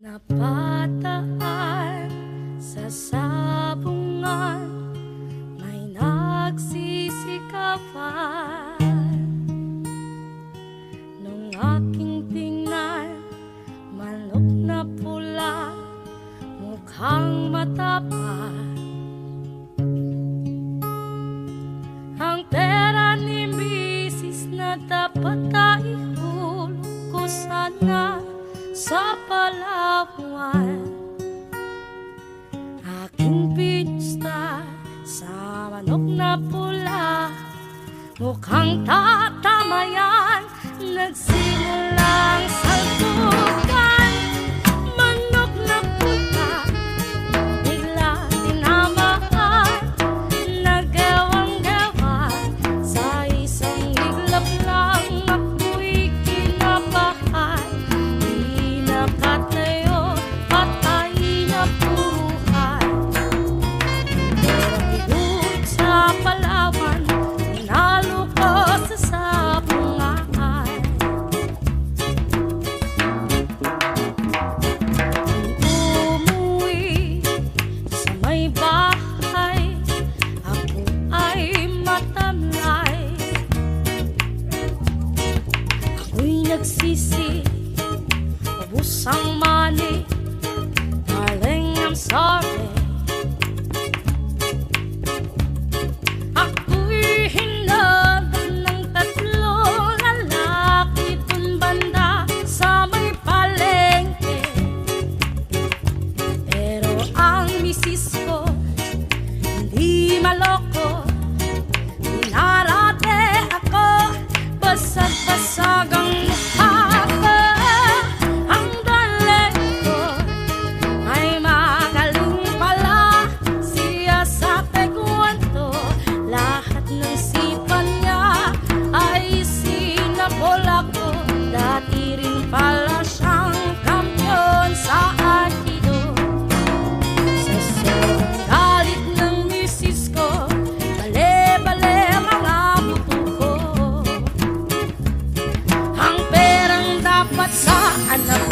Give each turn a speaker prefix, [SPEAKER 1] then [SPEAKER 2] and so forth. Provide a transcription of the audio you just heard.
[SPEAKER 1] Napataan sa sabungan, may nagsisikapan. Nung aking tingnan, manok na pula, mukhang matapang. Ang pera ni misis na dapat ay ihulog ko sana sa Palawan. Aking pinusta sa manok na pula, mukhang tatama yan. Nagsimulang salpukan, manok na pula, bigla tinamaan. Nagawang-gawa sa isang iglap lang, ako'y kinabahan. Di nakatayo, patay na puruhan. Pero doon sa Palawan, tinalo ko sa sabungan. Umuwi sa may bahay, ako ay matamlay. Ako'y nagsisi, ubos ang money, darling, I'm sorry. Ako'y hinabang ng tatlong lalaki dun banda sa may palengke. Pero ang misis ko hindi maloko, dinarate ako, basag-basag ang mukha ko. Ang daling ko ay magaling pala, siya sa taekwondo. Lahat ng sipan niya ay sinabola ko. Dati rin pala siyang kampiyon sa Aikido. Sa sobrang galit ng misis ko, bale-bale mga buto ko. Ang perang dapat sa anak